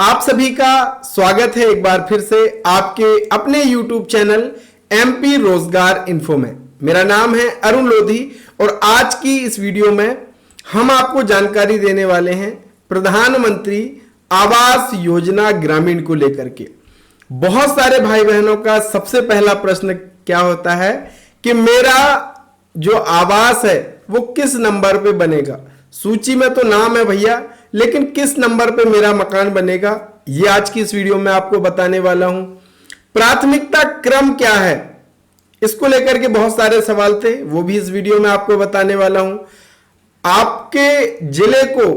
आप सभी का स्वागत है एक बार फिर से आपके अपने YouTube चैनल एमपी रोजगार इन्फो में। मेरा नाम है अरुण लोधी और आज की इस वीडियो में हम आपको जानकारी देने वाले हैं प्रधानमंत्री आवास योजना ग्रामीण को लेकर के। बहुत सारे भाई बहनों का सबसे पहला प्रश्न क्या होता है कि मेरा जो आवास है वो किस नंबर पे बनेगा। सूची में तो नाम है भैया, लेकिन किस नंबर पे मेरा मकान बनेगा, ये आज की इस वीडियो में आपको बताने वाला हूं। प्राथमिकता क्रम क्या है, इसको लेकर के बहुत सारे सवाल थे, वो भी इस वीडियो में आपको बताने वाला हूं। आपके जिले को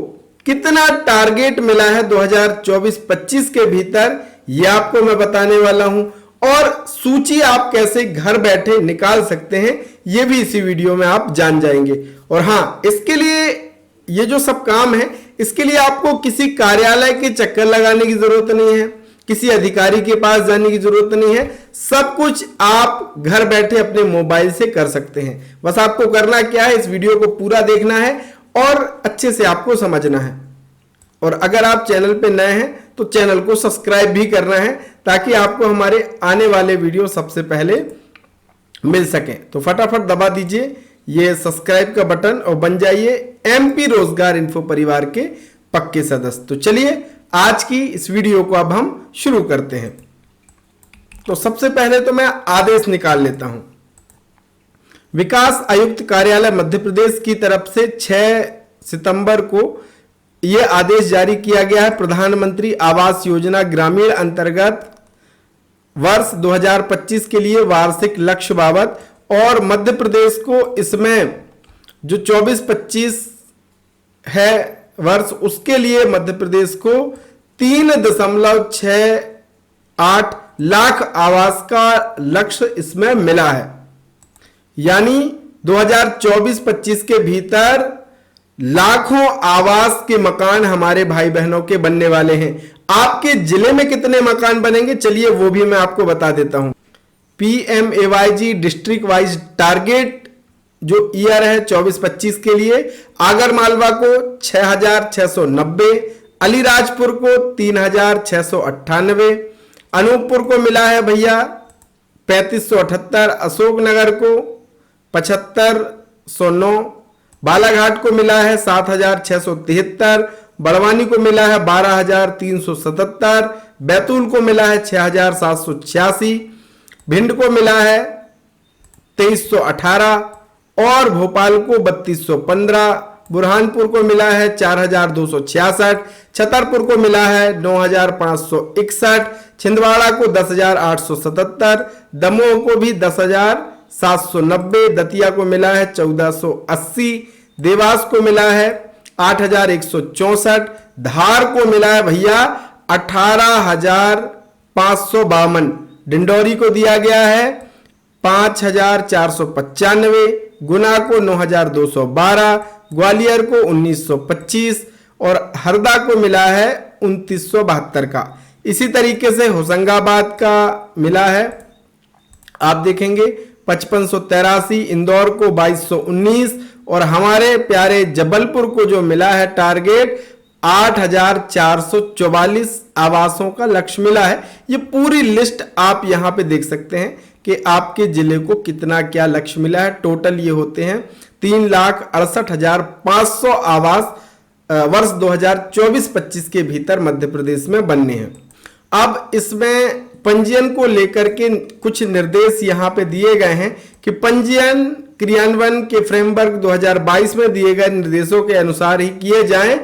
कितना टारगेट मिला है 2024-25 के भीतर, ये आपको मैं बताने वाला हूं। और सूची आप कैसे घर बैठे निकाल सकते हैं, ये भी इसी वीडियो में आप जान जाएंगे। और हाँ, इसके लिए ये जो सब काम है, इसके लिए आपको किसी कार्यालय के चक्कर लगाने की जरूरत नहीं है, किसी अधिकारी के पास जाने की जरूरत नहीं है। सब कुछ आप घर बैठे अपने मोबाइल से कर सकते हैं। बस आपको करना क्या है, इस वीडियो को पूरा देखना है और अच्छे से आपको समझना है। और अगर आप चैनल पे नए हैं तो चैनल को सब्सक्राइब भी करना है, ताकि आपको हमारे आने वाले वीडियो सबसे पहले मिल सकें। तो फटाफट दबा दीजिए ये सब्सक्राइब का बटन और बन जाइए एमपी रोजगार इन्फो परिवार के पक्के सदस्य। तो चलिए आज की इस वीडियो को अब हम शुरू करते हैं। तो सबसे पहले तो मैं आदेश निकाल लेता हूं। विकास आयुक्त कार्यालय मध्य प्रदेश की तरफ से 6 सितंबर को यह आदेश जारी किया गया है। प्रधानमंत्री आवास योजना ग्रामीण अंतर्गत वर्ष 2025 के लिए वार्षिक लक्ष्य बाबत, और मध्य प्रदेश को इसमें जो 24-25 है वर्ष, उसके लिए मध्य प्रदेश को 3.68 लाख आवास का लक्ष्य इसमें मिला है। यानी 2024-25 के भीतर लाखों आवास के मकान हमारे भाई बहनों के बनने वाले हैं। आपके जिले में कितने मकान बनेंगे, चलिए वो भी मैं आपको बता देता हूं। PMAYG डिस्ट्रिक्ट वाइज टारगेट जो ईयर है 24-25 के लिए, आगर मालवा को 6,690, अलीराजपुर को 3,698, अनूपपुर को मिला है भैया 3,578, अशोकनगर को 7,509, बालाघाट को मिला है 7,673, बड़वानी को मिला है 12,377, बैतूल को मिला है 6,786, भिंड को मिला है 2,318 और भोपाल को 3,215, बुरहानपुर को मिला है 4,266, छतरपुर को मिला है 9,561, छिंदवाड़ा को 10,877, दमोह को भी 10,790, दतिया को मिला है 1,480, देवास को मिला है 8,164, धार को मिला है भैया 18,552, डिंडौरी को दिया गया है 5,495, गुना को 9,212, ग्वालियर को 1,925 और हरदा को मिला है 2,972 का। इसी तरीके से होशंगाबाद का मिला है, आप देखेंगे 5,583, इंदौर को 2,219 और हमारे प्यारे जबलपुर को जो मिला है टारगेट 8,444 आवासों का लक्ष्य मिला है। ये पूरी लिस्ट आप यहां पे देख सकते हैं कि आपके जिले को कितना क्या लक्ष्य मिला है। टोटल ये होते हैं 3,68,500 आवास वर्ष 2024-25 के भीतर मध्य प्रदेश में बनने हैं। अब इसमें पंजीयन को लेकर के कुछ निर्देश यहां पे दिए गए हैं कि पंजीयन क्रियान्वयन के फ्रेमवर्क 2022 में दिए गए निर्देशों के अनुसार ही किए जाएं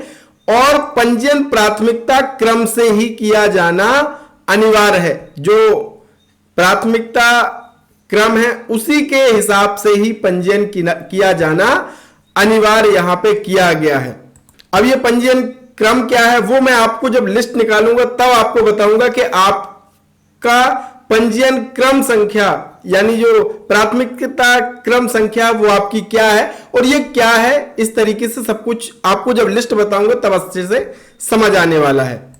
और पंजीयन प्राथमिकता क्रम से ही किया जाना अनिवार्य है। जो प्राथमिकता क्रम है उसी के हिसाब से ही पंजीयन किया जाना अनिवार्य यहां पे किया गया है। अब ये पंजीयन क्रम क्या है वो मैं आपको जब लिस्ट निकालूंगा तब आपको बताऊंगा कि आपका पंजीयन क्रम संख्या यानी जो प्राथमिकता क्रम संख्या वो आपकी क्या है और ये क्या है। इस तरीके से सब कुछ आपको जब लिस्ट बताऊंगा तब अच्छे से समझ आने वाला है।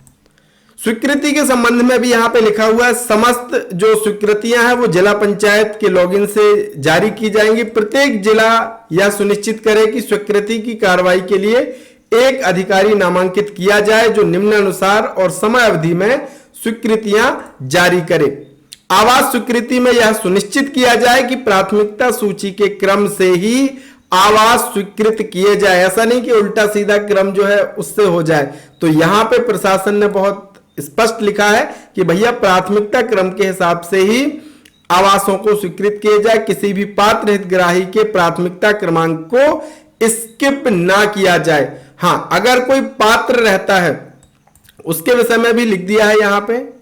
स्वीकृति के संबंध में भी यहां पे लिखा हुआ है, समस्त जो स्वीकृतियां हैं वो जिला पंचायत के लॉगिन से जारी की जाएंगी। प्रत्येक जिला यह सुनिश्चित करे कि स्वीकृति की कार्रवाई के लिए एक अधिकारी नामांकित किया जाए जो निम्नानुसार और समय अवधि में स्वीकृतियां जारी करे। आवास स्वीकृति में यह सुनिश्चित किया जाए कि प्राथमिकता सूची के क्रम से ही आवास स्वीकृत किए जाए, ऐसा नहीं कि उल्टा सीधा क्रम जो है उससे हो जाए। तो यहां पे प्रशासन ने बहुत स्पष्ट लिखा है कि भैया प्राथमिकता क्रम के हिसाब से ही आवासों को स्वीकृत किए जाए, किसी भी पात्र हितग्राही के प्राथमिकता क्रमांक को स्किप ना किया जाए। हां, अगर कोई पात्र रहता है उसके विषय में भी लिख दिया है यहां पे,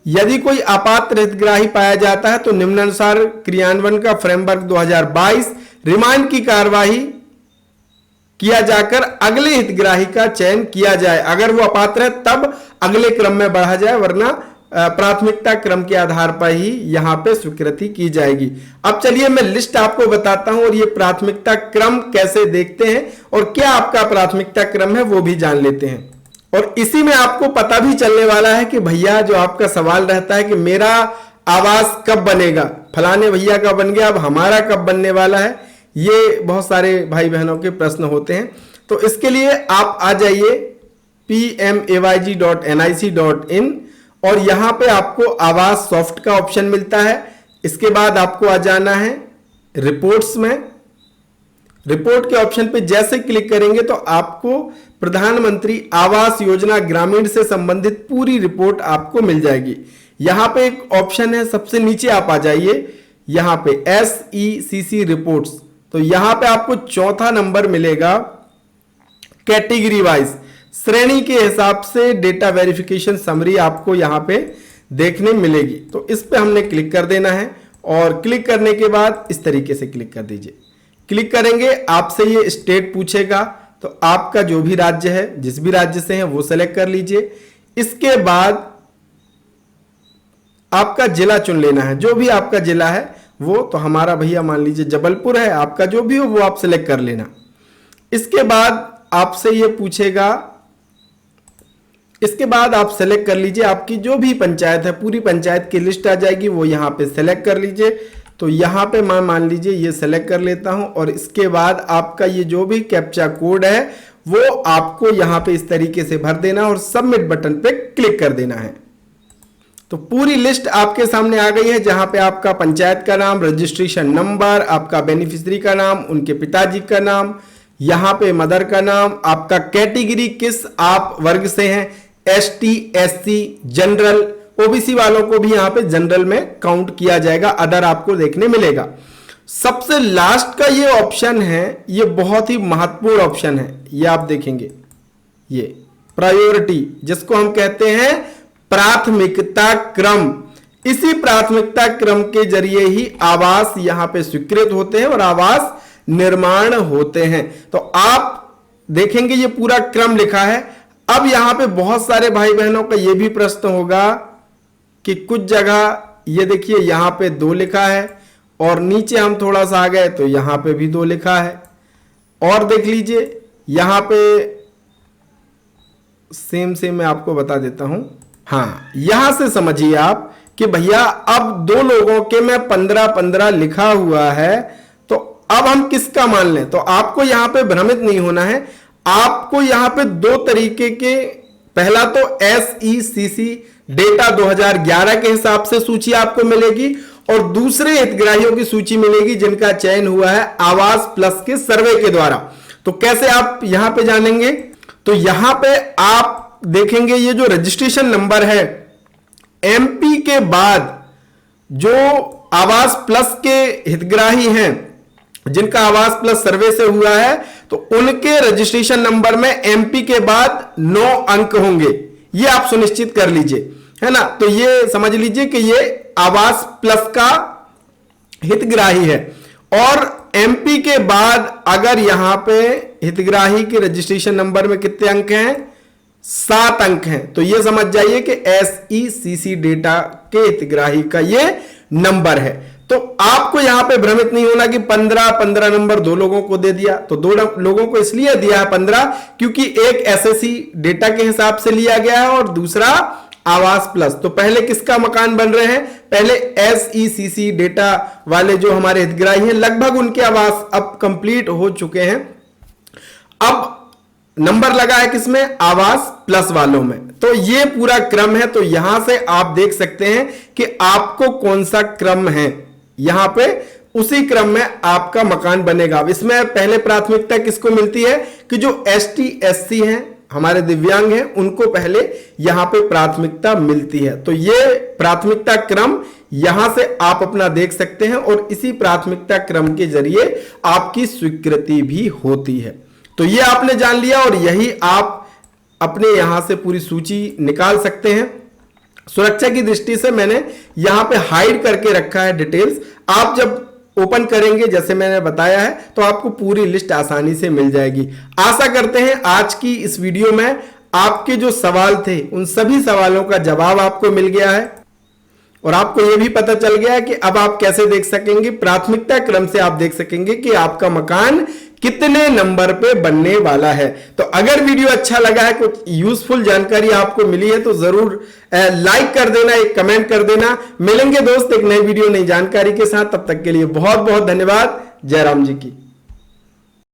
यदि कोई अपात्र हितग्राही पाया जाता है तो निम्नानुसार क्रियान्वयन का फ्रेमवर्क 2022 रिमांड की कार्यवाही किया जाकर अगले हितग्राही का चयन किया जाए। अगर वो अपात्र है तब अगले क्रम में बढ़ा जाए, वरना प्राथमिकता क्रम के आधार पर ही यहां पे स्वीकृति की जाएगी। अब चलिए मैं लिस्ट आपको बताता हूं और ये प्राथमिकता क्रम कैसे देखते हैं और क्या आपका प्राथमिकता क्रम है वो भी जान लेते हैं। और इसी में आपको पता भी चलने वाला है कि भैया जो आपका सवाल रहता है कि मेरा आवास कब बनेगा, फलाने भैया का बन गया, अब हमारा कब बनने वाला है, ये बहुत सारे भाई बहनों के प्रश्न होते हैं। तो इसके लिए आप आ जाइए pmayg.nic.in और यहां पे आपको आवास सॉफ्ट का ऑप्शन मिलता है। इसके बाद आपको आ जाना है रिपोर्ट्स में। रिपोर्ट के ऑप्शन पे जैसे क्लिक करेंगे तो आपको प्रधानमंत्री आवास योजना ग्रामीण से संबंधित पूरी रिपोर्ट आपको मिल जाएगी। यहां पे एक ऑप्शन है, सबसे नीचे आप आ जाइए, यहां पे SECC रिपोर्ट्स, तो यहां पे आपको चौथा नंबर मिलेगा कैटेगरी वाइज, श्रेणी के हिसाब से डेटा वेरिफिकेशन समरी आपको यहां पे देखने मिलेगी। तो इस पे हमने क्लिक कर देना है और क्लिक करने के बाद इस तरीके से क्लिक कर दीजिए। क्लिक करेंगे, आपसे ये स्टेट पूछेगा, तो आपका जो भी राज्य है, जिस भी राज्य से है वो सेलेक्ट कर लीजिए। इसके बाद आपका जिला चुन लेना है, जो भी आपका जिला है वो, तो हमारा भैया मान लीजिए जबलपुर है, आपका जो भी हो वो आप सेलेक्ट कर लेना। इसके बाद आपसे ये पूछेगा, इसके बाद आप सेलेक्ट कर लीजिए आपकी जो भी पंचायत है, पूरी पंचायत की लिस्ट आ जाएगी, वो यहां पे सेलेक्ट कर लीजिए। तो यहां पे मैं मान लीजिए ये सेलेक्ट कर लेता हूं और इसके बाद आपका ये जो भी कैप्चा कोड है वो आपको यहां पे इस तरीके से भर देना और सबमिट बटन पे क्लिक कर देना है। तो पूरी लिस्ट आपके सामने आ गई है, जहां पे आपका पंचायत का नाम, रजिस्ट्रेशन नंबर, आपका बेनिफिशियरी का नाम, उनके पिताजी का नाम, यहां पे मदर का नाम, आपका कैटेगरी किस आप वर्ग से हैं, ST SC जनरल, OBC वालों को भी यहां पे जनरल में काउंट किया जाएगा, अदर आपको देखने मिलेगा। सबसे लास्ट का ये ऑप्शन है, ये बहुत ही महत्वपूर्ण ऑप्शन है, ये आप देखेंगे, ये प्रायोरिटी, जिसको हम कहते हैं प्राथमिकता क्रम। इसी प्राथमिकता क्रम के जरिए ही आवास यहां पे स्वीकृत होते हैं और आवास निर्माण होते हैं। तो आप देखेंगे ये पूरा क्रम लिखा है। अब यहां पे बहुत सारे भाई बहनों का ये भी प्रश्न होगा कि कुछ जगह ये देखिए यहां पे 2 लिखा है और नीचे हम थोड़ा सा आ गए तो यहां पे भी 2 लिखा है, और देख लीजिए यहां पे सेम मैं आपको बता देता हूं। हाँ, यहां से समझिए आप कि भैया अब 2 लोगों के में 15-15 लिखा हुआ है, तो अब हम किसका मान लें। तो आपको यहां पे भ्रमित नहीं होना है, आपको यहां पे 2 तरीके के, पहला तो SECC डेटा 2011 के हिसाब से सूची आपको मिलेगी और दूसरे हितग्राहियों की सूची मिलेगी जिनका चयन हुआ है आवास प्लस के सर्वे के द्वारा। तो कैसे आप यहां पे जानेंगे, तो यहां पे आप देखेंगे ये जो रजिस्ट्रेशन नंबर है, MP के बाद जो आवास प्लस के हितग्राही हैं जिनका आवास प्लस सर्वे से हुआ है, तो उनके रजिस्ट्रेशन नंबर में MP के बाद 9 अंक होंगे, ये आप सुनिश्चित कर लीजिए, है ना। तो ये समझ लीजिए कि ये आवास प्लस का हितग्राही है। और MP के बाद अगर यहां पे हितग्राही के रजिस्ट्रेशन नंबर में कितने अंक हैं, 7 अंक हैं, तो ये समझ जाइए कि SECC डेटा के हितग्राही का ये नंबर है। तो आपको यहां पे भ्रमित नहीं होना कि 15 नंबर 2 लोगों को दे दिया। तो 2 लोगों को इसलिए दिया है 15 क्योंकि एक SSC डेटा के हिसाब से लिया गया है और दूसरा आवास प्लस। तो पहले किसका मकान बन रहे हैं, पहले SECC डेटा वाले जो हमारे हितग्राही हैं, लगभग उनके आवास अब कंप्लीट हो चुके हैं। अब नंबर लगा है किसमें, आवास प्लस वालों में। तो ये पूरा क्रम है। तो यहां से आप देख सकते हैं कि आपको कौन सा क्रम है, यहां पे उसी क्रम में आपका मकान बनेगा। अब इसमें पहले प्राथमिकता किसको मिलती है कि जो एसटी एससी हैं, हमारे दिव्यांग हैं, उनको पहले यहां पे प्राथमिकता मिलती है। तो ये प्राथमिकता क्रम यहां से आप अपना देख सकते हैं और इसी प्राथमिकता क्रम के जरिए आपकी स्वीकृति भी होती है। तो ये आपने जान लिया और यही आप अपने यहां से पूरी सूची निकाल सकते हैं। सुरक्षा की दृष्टि से मैंने यहां पे हाइड करके रखा है डिटेल्स। आप जब ओपन करेंगे जैसे मैंने बताया है तो आपको पूरी लिस्ट आसानी से मिल जाएगी। आशा करते हैं आज की इस वीडियो में आपके जो सवाल थे उन सभी सवालों का जवाब आपको मिल गया है और आपको यह भी पता चल गया है कि अब आप कैसे देख सकेंगे, प्राथमिकता क्रम से आप देख सकेंगे कि आपका मकान कितने नंबर पे बनने वाला है। तो अगर वीडियो अच्छा लगा है, कुछ यूजफुल जानकारी आपको मिली है तो जरूर लाइक कर देना, एक कमेंट कर देना। मिलेंगे दोस्त एक नई वीडियो नई जानकारी के साथ, तब तक के लिए बहुत बहुत धन्यवाद। जय राम जी की।